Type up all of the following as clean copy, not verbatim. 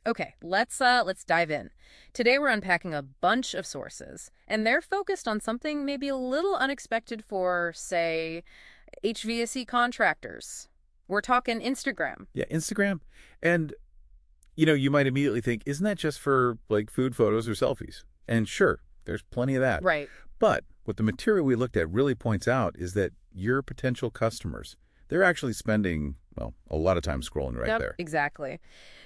Okay, let's dive in. Today we're unpacking a bunch of sources, and they're focused on something maybe a little unexpected for, say, HVAC contractors. We're talking Instagram. Yeah, Instagram. And, you might immediately think, isn't that just for like food photos or selfies? And sure, there's plenty of that. Right. But what the material we looked at really points out is that your potential customers, they're actually spending, well, a lot of time scrolling right Yep, there. exactly.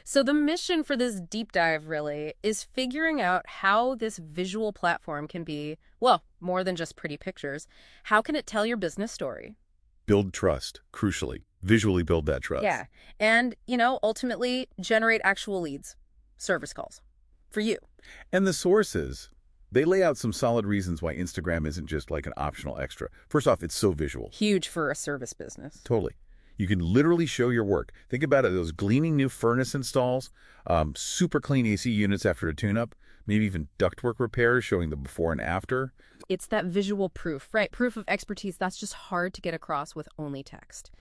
So the mission for this deep dive really is figuring out how this visual platform can be, well, more than just pretty pictures. How can it tell your business story? Build trust, crucially. Visually build that trust. Yeah. And, ultimately generate actual leads, service calls for you. And the sources, they lay out some solid reasons why Instagram isn't just like an optional extra. First off, it's so visual. Huge for a service business. Totally. You can literally show your work. Think about it, those gleaming new furnace installs, super clean AC units after a tune-up, maybe even ductwork repairs showing the before and after. It's that visual proof, right? Proof of expertise that's just hard to get across with only text.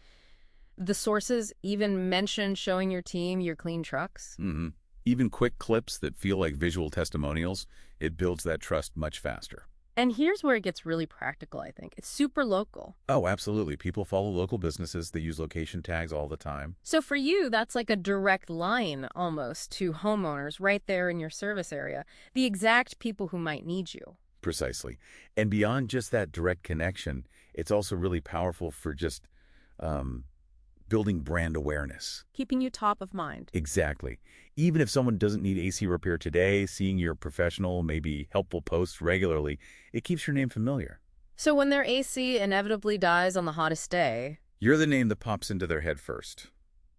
The sources even mention showing your team your clean trucks. Mm-hmm. Even quick clips that feel like visual testimonials, it builds that trust much faster. And here's where it gets really practical, I think. It's super local. Oh, absolutely. People follow local businesses. They use location tags all the time. So for you, that's like a direct line almost to homeowners right there in your service area, the exact people who might need you. Precisely. And beyond just that direct connection, it's also really powerful for just building brand awareness. Keeping you top of mind. Exactly. Even if someone doesn't need AC repair today, seeing your professional, maybe helpful posts regularly, it keeps your name familiar. So when their AC inevitably dies on the hottest day... You're the name that pops into their head first,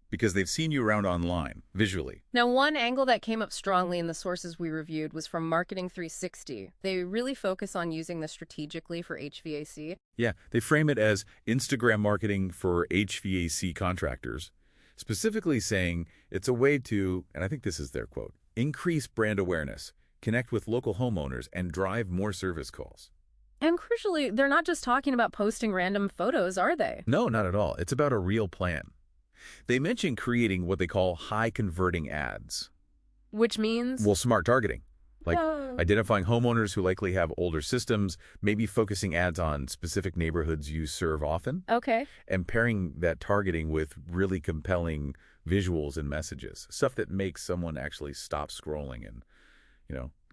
because they've seen you around online, visually. Now, one angle that came up strongly in the sources we reviewed was from Marketing 360. They really focus on using this strategically for HVAC. Yeah, they frame it as Instagram marketing for HVAC contractors, specifically saying it's a way to, and I think this is their quote, increase brand awareness, connect with local homeowners, and drive more service calls. And crucially, they're not just talking about posting random photos, are they? No, not at all. It's about a real plan. They mention creating what they call high-converting ads. Which means? Well, smart targeting. Like Oh. identifying homeowners who likely have older systems, maybe focusing ads on specific neighborhoods you serve often, Okay. and pairing that targeting with really compelling visuals and messages, stuff that makes someone actually stop scrolling and,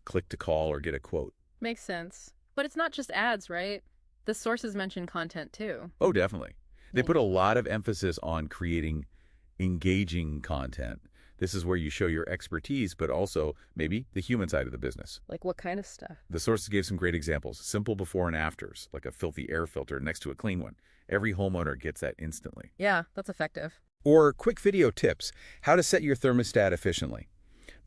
click to call or get a quote. Makes sense. But it's not just ads, right? The sources mention content too. Oh, definitely. They put a lot of emphasis on creating engaging content. This is where you show your expertise, but also maybe the human side of the business. Like what kind of stuff? The sources gave some great examples. Simple before and afters, like a filthy air filter next to a clean one. Every homeowner gets that instantly. Yeah, that's effective. Or quick video tips, how to set your thermostat efficiently.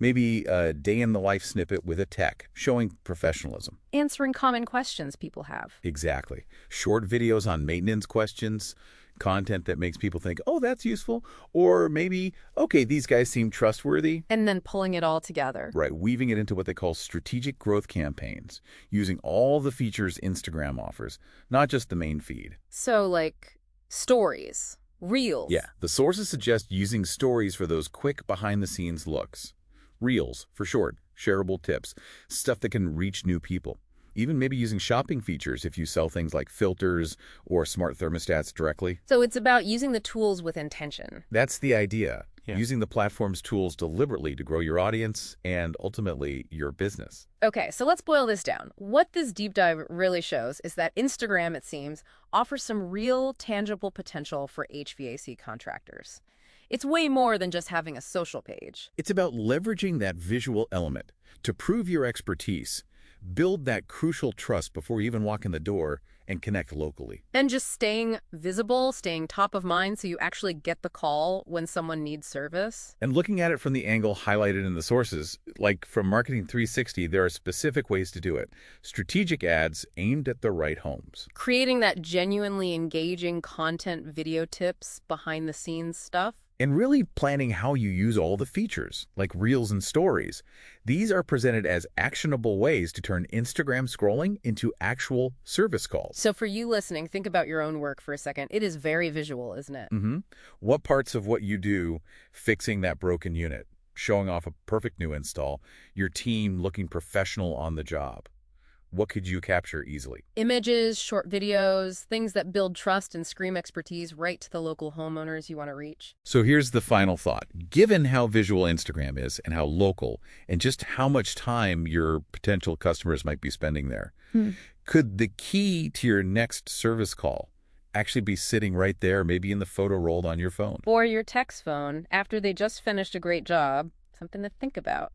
Maybe a day-in-the-life snippet with a tech, showing professionalism. Answering common questions people have. Exactly. Short videos on maintenance questions, content that makes people think, oh, that's useful. Or maybe, okay, these guys seem trustworthy. And then pulling it all together. Right, weaving it into what they call strategic growth campaigns, using all the features Instagram offers, not just the main feed. So like stories, reels. Yeah, the sources suggest using stories for those quick behind-the-scenes looks. Reels, for short, shareable tips, stuff that can reach new people. Even maybe using shopping features if you sell things like filters or smart thermostats directly. So it's about using the tools with intention. That's the idea. Yeah. Using the platform's tools deliberately to grow your audience and ultimately your business. Okay, so let's boil this down. What this deep dive really shows is that Instagram, it seems, offers some real tangible potential for HVAC contractors. It's way more than just having a social page. It's about leveraging that visual element to prove your expertise, build that crucial trust before you even walk in the door, and connect locally. And just staying visible, staying top of mind so you actually get the call when someone needs service. And looking at it from the angle highlighted in the sources, like from Marketing 360, there are specific ways to do it. Strategic ads aimed at the right homes. Creating that genuinely engaging content, video tips, behind-the-scenes stuff. And really planning how you use all the features, like Reels and Stories. These are presented as actionable ways to turn Instagram scrolling into actual service calls. So for you listening, think about your own work for a second. It is very visual, isn't it? What parts of what you do, fixing that broken unit, showing off a perfect new install, your team looking professional on the job. What could you capture easily? Images, short videos, things that build trust and scream expertise right to the local homeowners you want to reach. So here's the final thought. Given how visual Instagram is and how local and just how much time your potential customers might be spending there, could the key to your next service call actually be sitting right there, maybe in the photo rolled on your phone? Or your text phone after they just finished a great job, something to think about.